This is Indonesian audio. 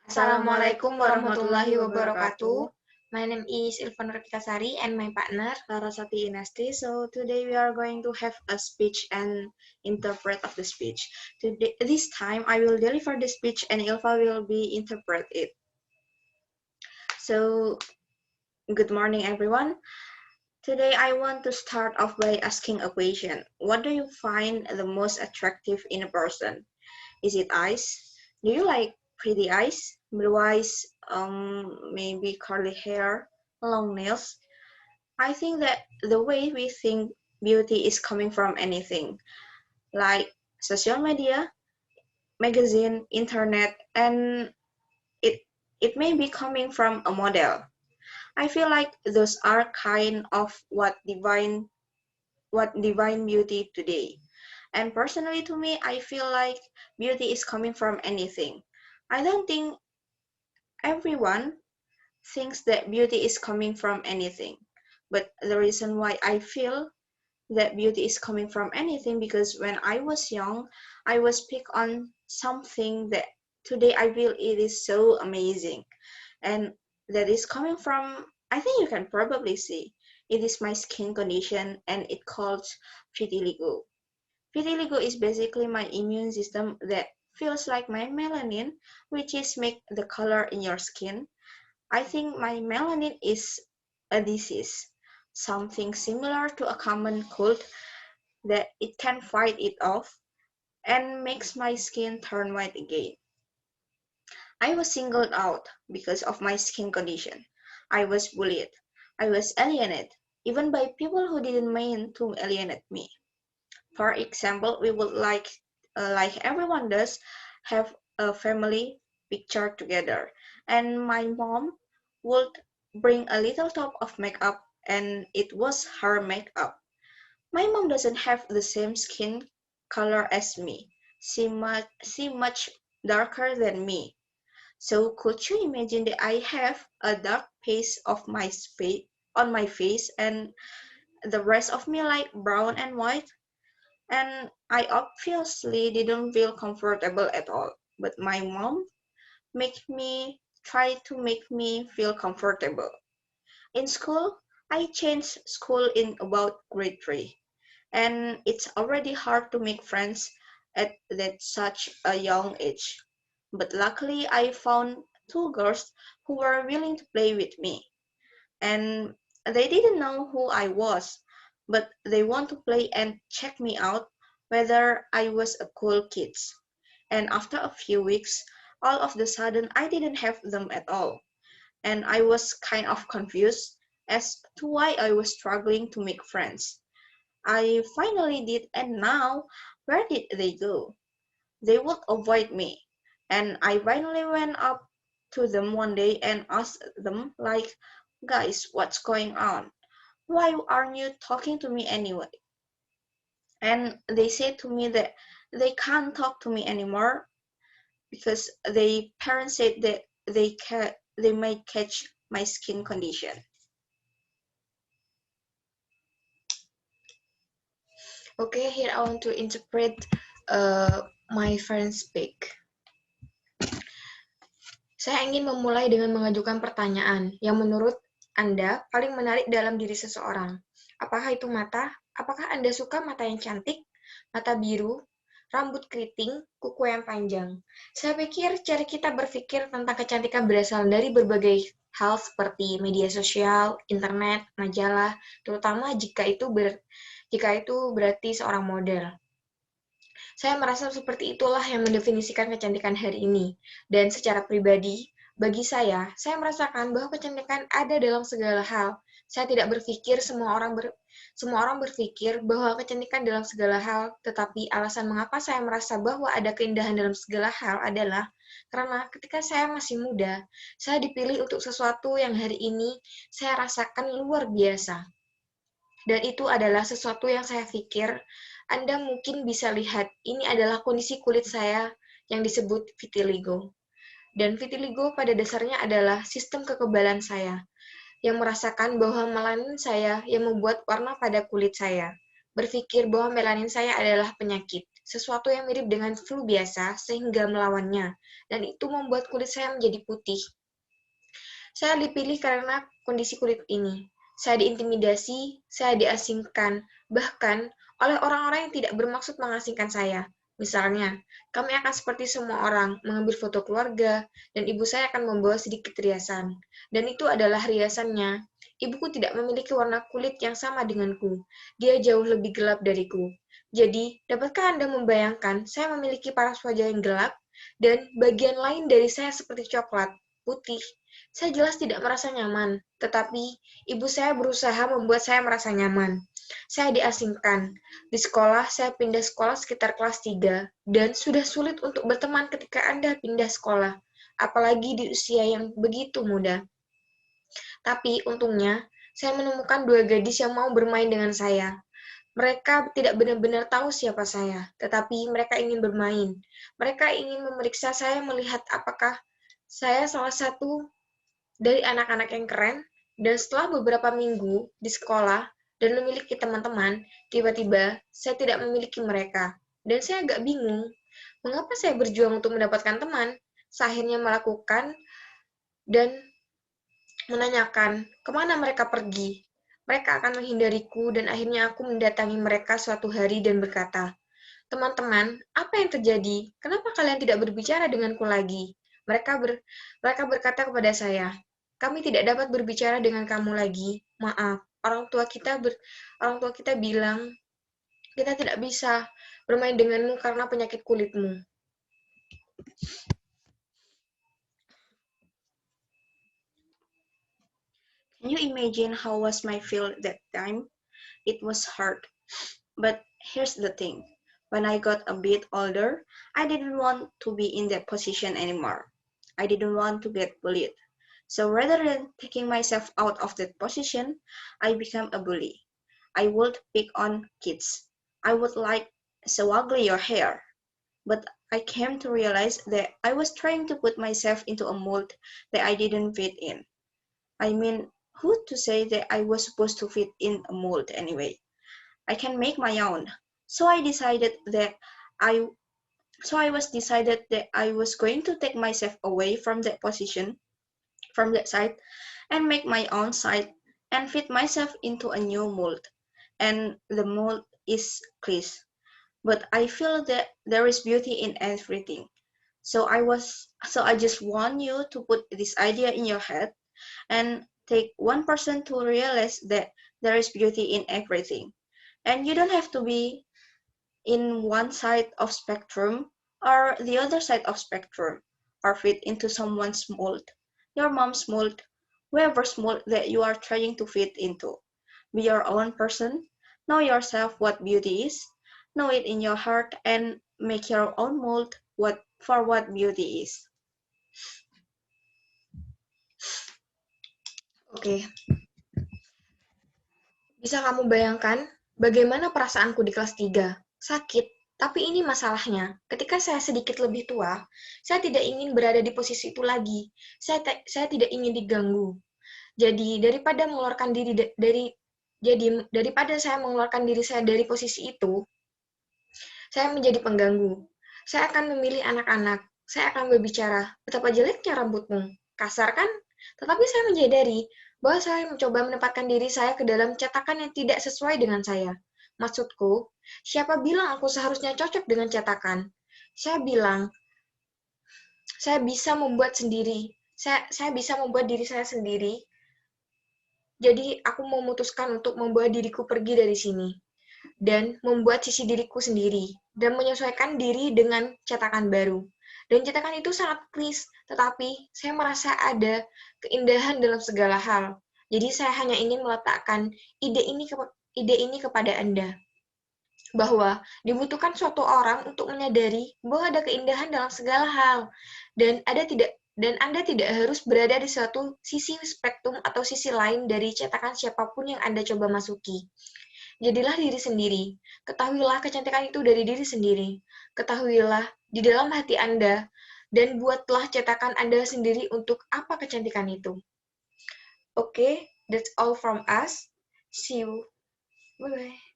Assalamualaikum warahmatullahi wabarakatuh. My name is Ilvan Repitasari and my partner Larasati Inesti. So today we are going to have a speech and interpret of the speech. This time I will deliver the speech and Ilva will be interpret it. So good morning everyone. Today I want to start off by asking a question. What do you find the most attractive in a person? Is it eyes? Do you like pretty eyes? Blue eyes? Maybe curly hair? Long nails? I think that the way we think beauty is coming from anything, like social media, magazine, internet, and it it may be coming from a model. I feel like those are kind of what divine beauty today. And personally to me, I feel like beauty is coming from anything. I don't think everyone thinks that beauty is coming from anything. But the reason why I feel that beauty is coming from anything because when I was young, I was picked on something that today I feel it is so amazing. And that is coming from, I think you can probably see, it is my skin condition and it calls vitiligo. Vitiligo is basically my immune system that feels like my melanin, which is make the color in your skin. I think my melanin is a disease, something similar to a common cold that it can fight it off and makes my skin turn white again. I was singled out because of my skin condition. I was bullied. I was alienated, even by people who didn't mean to alienate me. For example, we would like everyone does, have a family picture together, and my mom would bring a little top of makeup, and it was her makeup. My mom doesn't have the same skin color as me. She much darker than me. So could you imagine that I have a dark piece of my face on my face and the rest of me like brown and white? And I obviously didn't feel comfortable at all. But my mom try to make me feel comfortable. In school, I changed school in about grade 3. And it's already hard to make friends at that such a young age. But luckily, I found two girls who were willing to play with me. And they didn't know who I was, but they want to play and check me out whether I was a cool kid. And after a few weeks, all of the sudden, I didn't have them at all. And I was kind of confused as to why I was struggling to make friends. I finally did, and now, where did they go? They would avoid me. And I finally went up to them one day and asked them, like, guys, what's going on? Why aren't you talking to me anyway? And they said to me that they can't talk to me anymore because their parents said that they might catch my skin condition. Okay, here I want to interpret my friend's speak. Saya ingin memulai dengan mengajukan pertanyaan yang menurut Anda paling menarik dalam diri seseorang. Apakah itu mata? Apakah Anda suka mata yang cantik, mata biru, rambut keriting, kuku yang panjang? Saya pikir cara kita berpikir tentang kecantikan berasal dari berbagai hal seperti media sosial, internet, majalah, terutama jika itu berarti seorang model. Saya merasa seperti itulah yang mendefinisikan kecantikan hari ini. Dan secara pribadi, bagi saya merasakan bahwa kecantikan ada dalam segala hal. Saya tidak berpikir semua orang berpikir bahwa kecantikan dalam segala hal, tetapi alasan mengapa saya merasa bahwa ada keindahan dalam segala hal adalah karena ketika saya masih muda, saya dipilih untuk sesuatu yang hari ini saya rasakan luar biasa. Dan itu adalah sesuatu yang saya pikir Anda mungkin bisa lihat, ini adalah kondisi kulit saya yang disebut vitiligo. Dan vitiligo pada dasarnya adalah sistem kekebalan saya, yang merasakan bahwa melanin saya yang membuat warna pada kulit saya. Berpikir bahwa melanin saya adalah penyakit. sesuatu yang mirip dengan flu biasa sehingga melawannya, dan itu membuat kulit saya menjadi putih. Saya dipilih karena kondisi kulit ini. Saya diintimidasi, saya diasingkan, bahkan oleh orang-orang yang tidak bermaksud mengasingkan saya. Misalnya, kami akan seperti semua orang, mengambil foto keluarga, dan ibu saya akan membawa sedikit riasan. Dan itu adalah riasannya. Ibuku tidak memiliki warna kulit yang sama denganku. Dia jauh lebih gelap dariku. Jadi, dapatkah Anda membayangkan saya memiliki paras wajah yang gelap, dan bagian lain dari saya seperti coklat, putih. Saya jelas tidak merasa nyaman, tetapi ibu saya berusaha membuat saya merasa nyaman. Saya diasingkan. Di sekolah, saya pindah sekolah sekitar kelas 3, dan sudah sulit untuk berteman ketika Anda pindah sekolah, apalagi di usia yang begitu muda. Tapi untungnya, saya menemukan dua gadis yang mau bermain dengan saya. Mereka tidak benar-benar tahu siapa saya, tetapi mereka ingin bermain. Mereka ingin memeriksa saya melihat apakah saya salah satu dari anak-anak yang keren, dan setelah beberapa minggu di sekolah dan memiliki teman-teman, tiba-tiba saya tidak memiliki mereka. Dan saya agak bingung, mengapa saya berjuang untuk mendapatkan teman? Saya akhirnya melakukan dan menanyakan kemana mereka pergi. Mereka akan menghindariku dan akhirnya aku mendatangi mereka suatu hari dan berkata, "Teman-teman, apa yang terjadi? Kenapa kalian tidak berbicara denganku lagi?" Mereka berkata kepada saya, "Kami tidak dapat berbicara dengan kamu lagi. Maaf, orang tua kita bilang kita tidak bisa bermain denganmu karena penyakit kulitmu." Can you imagine how was my feel that time? It was hard. But here's the thing. When I got a bit older, I didn't want to be in that position anymore. I didn't want to get bullied. So rather than taking myself out of that position, I became a bully. I would pick on kids. I would like, "So ugly your hair." But I came to realize that I was trying to put myself into a mold that I didn't fit in. I mean, who to say that I was supposed to fit in a mold anyway? I can make my own. So I decided that I I was going to take myself away from that position, from that side, and make my own side and fit myself into a new mold. And the mold is Chris. But I feel that there is beauty in everything. So I just want you to put this idea in your head and take one person to realize that there is beauty in everything. And you don't have to be in one side of spectrum or the other side of spectrum or fit into someone's mold, your mom's mold, whoever's mold that you are trying to fit into. Be your own person, know yourself what beauty is, know it in your heart, and make your own mold what beauty is. Oke, bisa kamu bayangkan bagaimana perasaanku di kelas 3? Sakit, tapi ini masalahnya. Ketika saya sedikit lebih tua, saya tidak ingin berada di posisi itu lagi. Saya tidak ingin diganggu. Jadi daripada saya mengeluarkan diri saya dari posisi itu, saya menjadi pengganggu. Saya akan memilih anak-anak. Saya akan berbicara, "Betapa jeleknya rambutmu." Kasar kan? Tetapi saya menyadari bahwa saya mencoba menempatkan diri saya ke dalam cetakan yang tidak sesuai dengan saya. Maksudku, siapa bilang aku seharusnya cocok dengan cetakan? Saya bilang, saya bisa membuat sendiri. Saya bisa membuat diri saya sendiri. Jadi, aku memutuskan untuk membawa diriku pergi dari sini dan membuat sisi diriku sendiri dan menyesuaikan diri dengan cetakan baru. Dan cetakan itu sangat klis, tetapi saya merasa ada keindahan dalam segala hal. Jadi saya hanya ingin meletakkan ide ini kepada Anda, bahwa dibutuhkan suatu orang untuk menyadari bahwa ada keindahan dalam segala hal, dan Anda tidak harus berada di suatu sisi spektrum atau sisi lain dari cetakan siapapun yang Anda coba masuki. Jadilah diri sendiri. Ketahuilah kecantikan itu dari diri sendiri. Ketahuilah di dalam hati Anda, dan buatlah cetakan Anda sendiri untuk apa kecantikan itu. Oke, that's all from us. See you. Bye-bye.